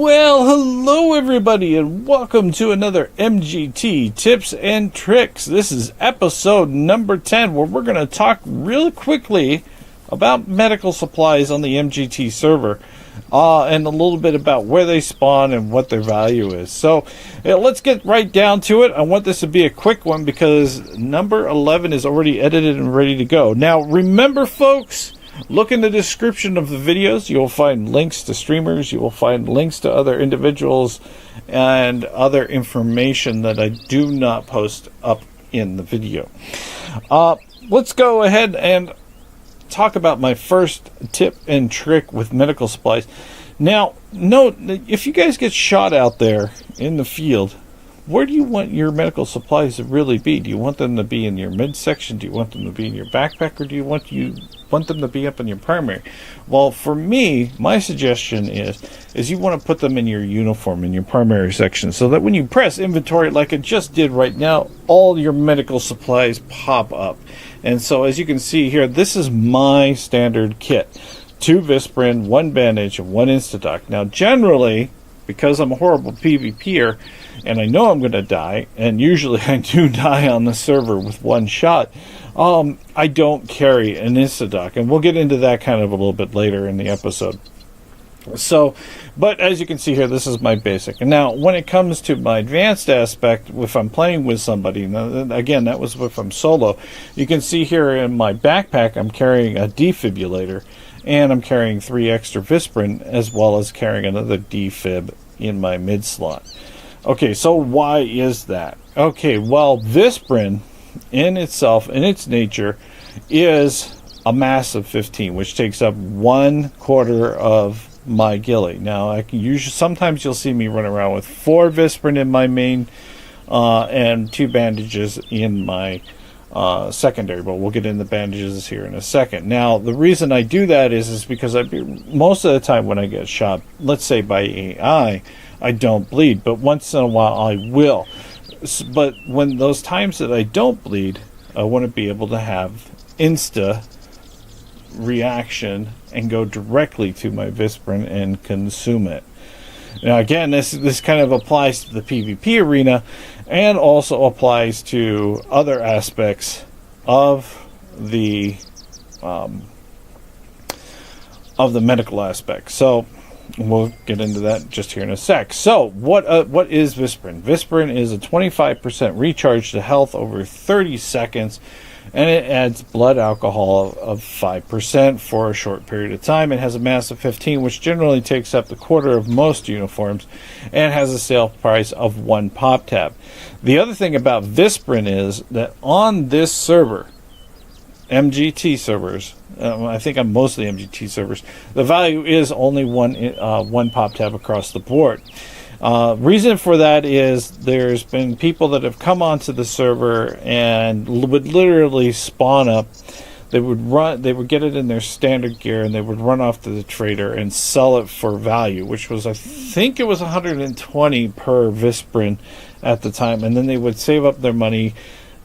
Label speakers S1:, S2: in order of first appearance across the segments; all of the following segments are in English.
S1: Well, hello everybody, and welcome to another MGT Tips and Tricks. This is episode number 10, where we're going to talk really quickly about medical supplies on the MGT server, and a little bit about where they spawn and what their value is. So, let's get right down to it. I want this to be a quick one because number 11 is already edited and ready to go. Now, remember, folks, look in the description of the videos. You'll find links to streamers. You will find links to other individuals and other information that I do not post up in the video. Let's go ahead and talk about my first tip and trick with medical supplies. Now, note that if you guys get shot out there in the field, where do you want your medical supplies to really be? Do you want them to be in your midsection? Do you want them to be in your backpack? Or do you want them to be up in your primary? Well, for me, my suggestion is you want to put them in your uniform, in your primary section, so that when you press inventory like I just did right now, all your medical supplies pop up. And so as you can see here, this is my standard kit. 2 Visprin, 1 bandage, and 1 Instadoc. Now, generally, because I'm a horrible PvPer, and I know I'm going to die, and usually I do die on the server with 1 shot, I don't carry an Instadoc, and we'll get into that kind of a little bit later in the episode. So, but as you can see here, this is my basic. And now, when it comes to my advanced aspect, if I'm playing with somebody, again, that was if I'm solo, you can see here in my backpack, I'm carrying a defibrillator, and I'm carrying 3 extra Visprin, as well as carrying another defib in my mid slot. Okay, so why is that? Okay, well, Visprin in itself, in its nature, is a mass of 15, which takes up 1/4 of my ghillie. Now, I can usually, sometimes you'll see me run around with 4 Visprin in my main, and 2 bandages in my secondary, but we'll get into bandages here in a second. Now, the reason I do that is because most of the time when I get shot, let's say by AI, I don't bleed, but once in a while I will. But when those times that I don't bleed, I want to be able to have insta reaction and go directly to my Visprin and consume it. Now, again, this kind of applies to the PvP arena, and also applies to other aspects of the medical aspect. So we'll get into that just here in a sec. So what is Visprin? Visprin is a 25% recharge to health over 30 seconds. And it adds blood alcohol of 5% for a short period of time. It has a mass of 15, which generally takes up the 1/4 of most uniforms, and has a sale price of 1 pop tab. The other thing about Visprin is that on this server, MGT servers, I think on most of the MGT servers, the value is only 1 pop tab across the board. Reason for that is there's been people that have come onto the server and would literally spawn up. They would get it in their standard gear, and they would run off to the trader and sell it for value, which was, I think it was 120 per Visprin at the time. And then they would save up their money,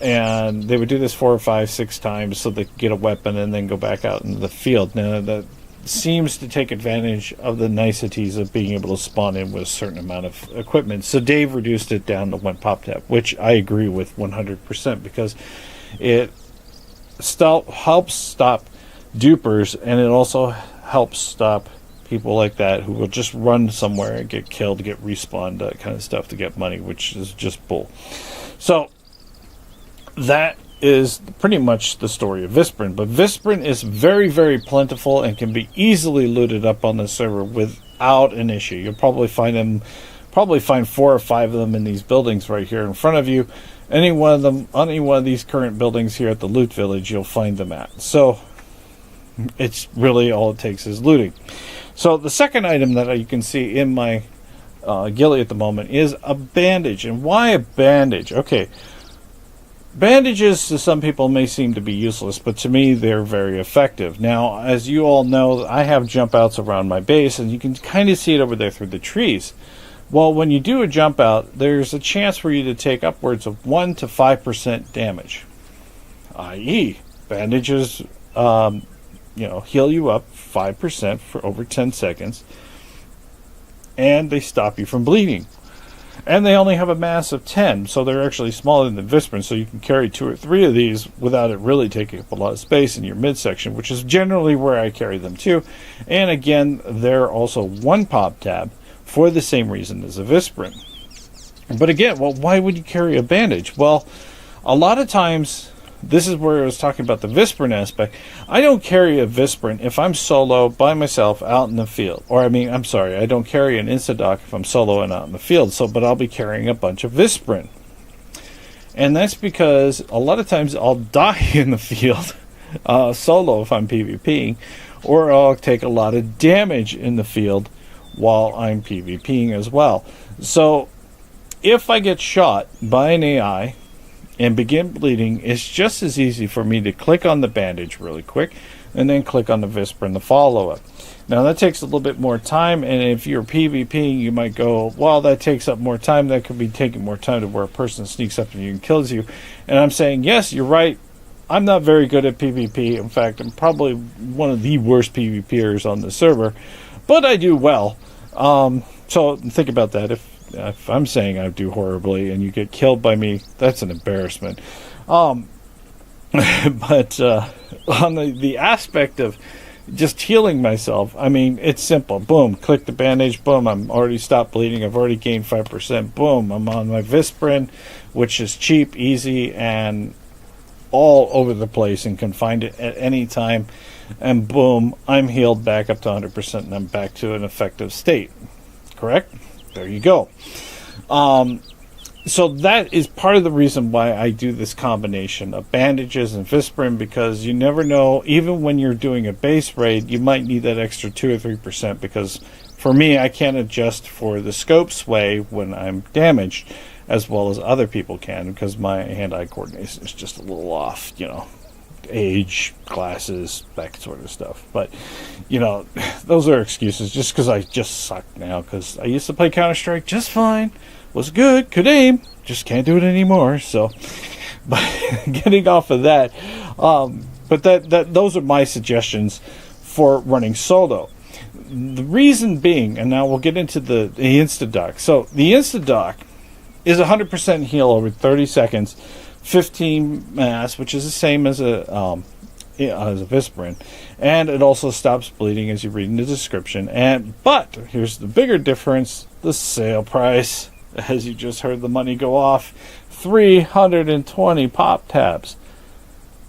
S1: and they would do this 4 or 5, 6 times so they could get a weapon and then go back out into the field. Now, that seems to take advantage of the niceties of being able to spawn in with a certain amount of equipment. So Dave reduced it down to 1 pop tab, which I agree with 100%, because it helps stop dupers, and it also helps stop people like that who will just run somewhere and get killed, get respawned, that kind of stuff, to get money, which is just bull. So that is pretty much the story of Visprin. But Visprin is very, very plentiful and can be easily looted up on the server without an issue. You'll probably find 4 or 5 of them in these buildings right here in front of you. Any one of these current buildings here at the loot village, you'll find them at. So it's really all it takes is looting. So the second item that you can see in my ghillie at the moment is a bandage. And why a bandage? Okay, bandages to some people may seem to be useless, but to me they're very effective. Now, as you all know, I have jump outs around my base, and you can kind of see it over there through the trees. Well, when you do a jump out, there's a chance for you to take upwards of 1 to 5% damage. I.e., bandages heal you up 5% for over 10 seconds. and they stop you from bleeding. And they only have a mass of 10, so they're actually smaller than the Visprin, so you can carry 2 or 3 of these without it really taking up a lot of space in your midsection, which is generally where I carry them too. And again, they're also 1 pop tab for the same reason as a Visprin. But again, well, why would you carry a bandage? Well, a lot of times, this is where I was talking about the Visprin aspect. I don't carry a Visprin if I'm solo by myself out in the field. Or I don't carry an Instadoc if I'm solo and out in the field. But I'll be carrying a bunch of Visprin. And that's because a lot of times I'll die in the field solo if I'm PvPing. Or I'll take a lot of damage in the field while I'm PvPing as well. So if I get shot by an AI and begin bleeding, it's just as easy for me to click on the bandage really quick and then click on the Visprin to follow it. Now that takes a little bit more time, and if you're PvPing, you might go, well, that takes up more time. That could be taking more time to where a person sneaks up to you and kills you. And I'm saying, yes, you're right. I'm not very good at PvP. In fact, I'm probably one of the worst PvPers on the server, but I do well. So think about that. If I'm saying I do horribly and you get killed by me, that's an embarrassment. But on the aspect of just healing myself, I mean, it's simple. Boom, click the bandage. Boom, I'm already stopped bleeding. I've already gained 5%. Boom, I'm on my Visprin, which is cheap, easy, and all over the place and can find it at any time. And boom, I'm healed back up to 100% and I'm back to an effective state. Correct? There you go. So that is part of the reason why I do this combination of bandages and Visprin, because you never know, even when you're doing a base raid, you might need that extra 2 or 3%, because for me, I can't adjust for the scope sway when I'm damaged as well as other people can, because my hand-eye coordination is just a little off, age, glasses, that sort of stuff. But, those are excuses just because I just suck now, because I used to play Counter-Strike just fine, was good, could aim, just can't do it anymore. So, but getting off of that, but those are my suggestions for running solo. The reason being, and now we'll get into the Instadoc. So the Instadoc is 100% heal over 30 seconds, 15 mass, which is the same as a Visprin, and it also stops bleeding, as you read in the description. But here's the bigger difference: the sale price, as you just heard the money go off, 320 pop tabs.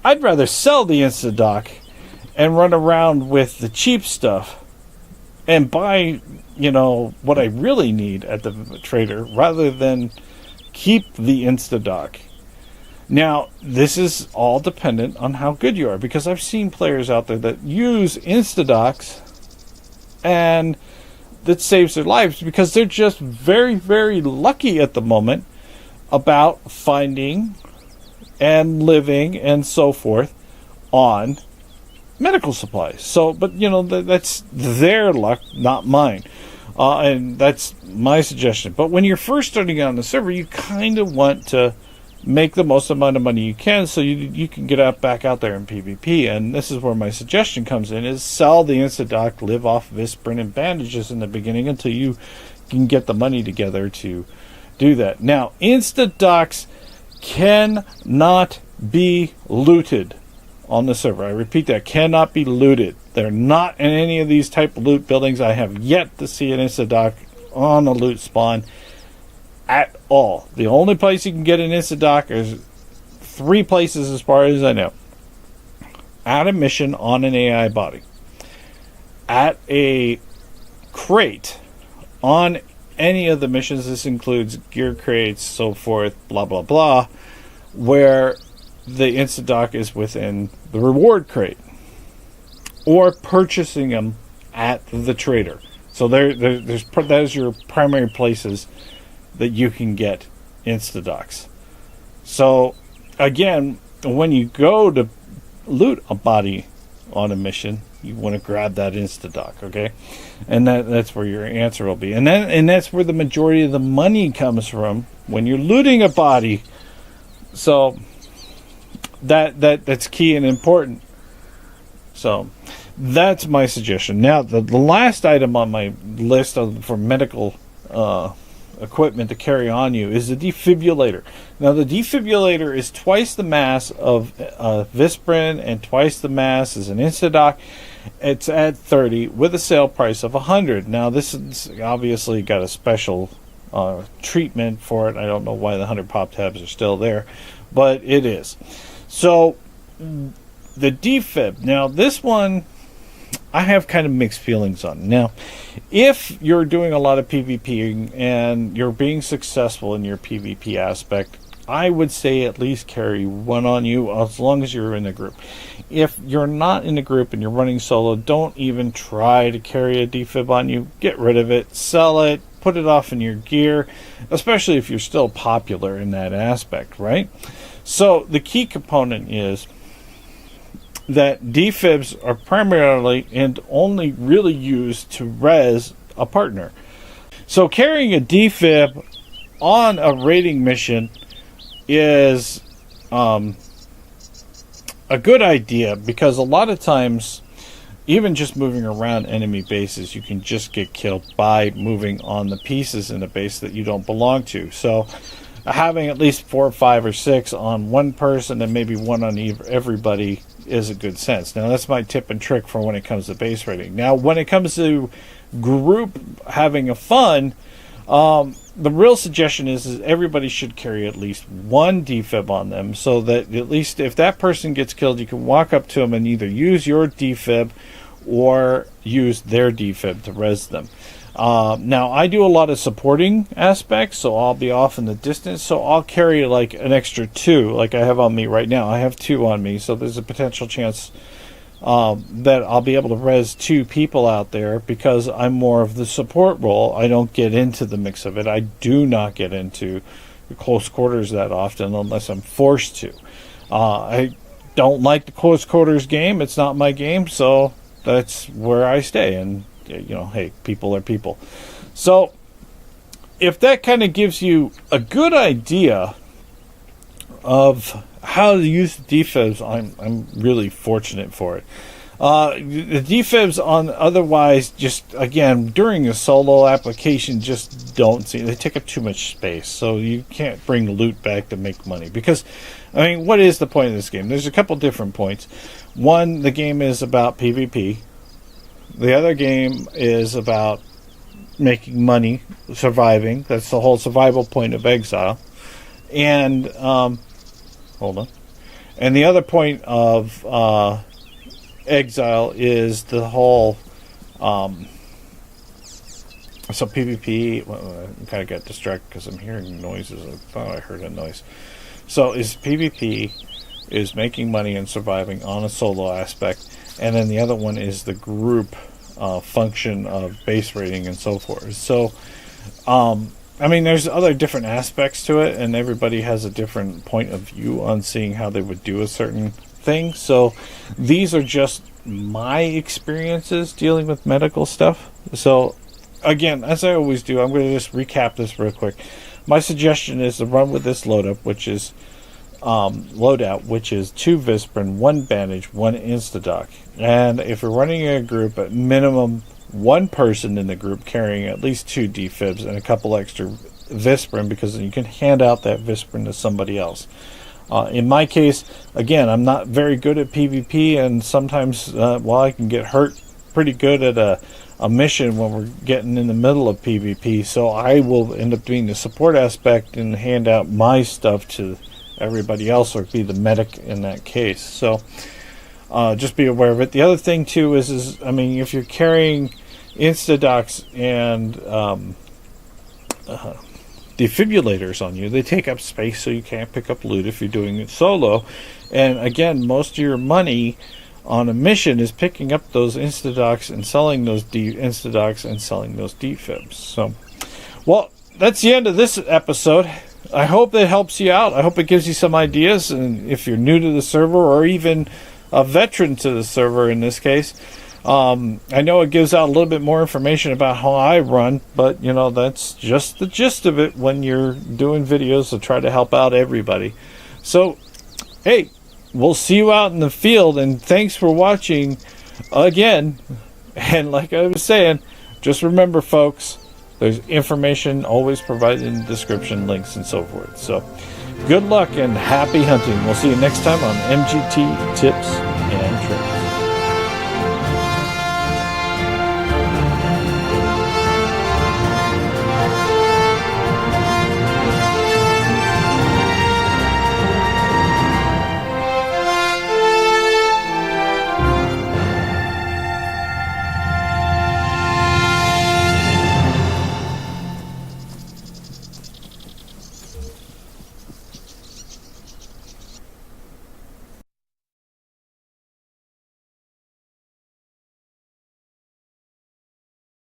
S1: I'd rather sell the Instadoc and run around with the cheap stuff and buy, what I really need at the trader, rather than keep the Instadoc. Now, this is all dependent on how good you are, because I've seen players out there that use Instadocs and that saves their lives because they're just very, very lucky at the moment about finding and living and so forth on medical supplies. So, but that's their luck, not mine. And that's my suggestion. But when you're first starting out on the server, you kind of want to make the most amount of money you can so you can get back out there in PvP. And this is where my suggestion comes in, is sell the Instadoc, live off Visprin and bandages in the beginning until you can get the money together to do that. Now, Instadocs cannot be looted on the server. I repeat that, cannot be looted. They're not in any of these type of loot buildings. I have yet to see an Instadoc on a loot spawn at all. The only place you can get an Instadoc is 3 places as far as I know. At a mission on an AI body. At a crate on any of the missions. This includes gear crates, so forth, blah, blah, blah, where the Instadoc is within the reward crate. Or purchasing them at the trader. So that is your primary places that you can get Instadocs. So again, when you go to loot a body on a mission, you want to grab that Instadoc, okay? And that's where your answer will be. And that's where the majority of the money comes from when you're looting a body. So that's key and important. So, that's my suggestion. Now, the last item on my list for medical equipment to carry on you is the defibrillator. Now, the defibrillator is twice the mass of Visprin and twice the mass as an Instadoc. It's at 30 with a sale price of 100. Now, this is obviously got a special treatment for it. I don't know why the 100 pop tabs are still there, but it is. So, the defib. Now, this one I have kind of mixed feelings on. Now, if you're doing a lot of PvPing and you're being successful in your PvP aspect, I would say at least carry one on you as long as you're in a group. If you're not in a group and you're running solo, don't even try to carry a defib on you. Get rid of it, sell it, put it off in your gear, especially if you're still popular in that aspect, right? So the key component is that defibs are primarily and only really used to res a partner. So carrying a defib on a raiding mission is a good idea, because a lot of times, even just moving around enemy bases, you can just get killed by moving on the pieces in a base that you don't belong to. So having at least 4, 5, or 6 on one person and maybe one on everybody is a good sense. Now, that's my tip and trick for when it comes to base raiding. Now, when it comes to group having a fun, the real suggestion is everybody should carry at least one defib on them, so that at least if that person gets killed, you can walk up to them and either use your defib or use their defib to res them. Now, I do a lot of supporting aspects, so I'll be off in the distance, so I'll carry like an extra 2, like I have on me right now. I have 2 on me, so there's a potential chance that I'll be able to res 2 people out there, because I'm more of the support role. I don't get into the mix of it. I do not get into the close quarters that often unless I'm forced to. I don't like the close quarters game. It's not my game, so that's where I stay. And you know, hey, people are people. So if that kind of gives you a good idea of how to use the defibs, I'm really fortunate for it. The defibs on otherwise, just again during a solo application, just don't see, they take up too much space, so you can't bring loot back to make money. Because I mean, what is the point of this game? There's a couple different points. One, the game is about PvP. The other game is about making money, surviving. That's the whole survival point of Exile. And hold on. And the other point of Exile is the whole so PvP. Well, I kind of got distracted because I'm hearing noises. I thought I heard a noise. So is PvP is making money and surviving on a solo aspect, and then the other one is the group function of base rating and so forth. So I mean, there's other different aspects to it, and everybody has a different point of view on seeing how they would do a certain thing. So these are just my experiences dealing with medical stuff. So again, as I always do, I'm going to just recap this real quick. My suggestion is to run with this loadout, which is 2 Visprin, 1 Bandage, 1 Instadoc. And if you're running a group, at minimum 1 person in the group carrying at least 2 defibs and a couple extra Visprin, because you can hand out that Visprin to somebody else. In my case, again, I'm not very good at PvP, and sometimes I can get hurt pretty good at a mission when we're getting in the middle of PvP, so I will end up doing the support aspect and hand out my stuff to everybody else, or be the medic in that case. So just be aware of it. The other thing too is I mean, if you're carrying Instadocs and defibrillators on you, they take up space, so you can't pick up loot if you're doing it solo. And again, most of your money on a mission is picking up those Instadocs and selling those Instadocs and selling those defibs. So, well, that's the end of this episode. I hope that helps you out. I hope it gives you some ideas, and if you're new to the server, or even a veteran to the server in this case, I know it gives out a little bit more information about how I run, but you know, that's just the gist of it when you're doing videos to try to help out everybody. So, hey, we'll see you out in the field, and thanks for watching again, and like I was saying, just remember, folks, there's information always provided in the description, links, and so forth. So, good luck and happy hunting. We'll see you next time on MGT Tips and Tricks.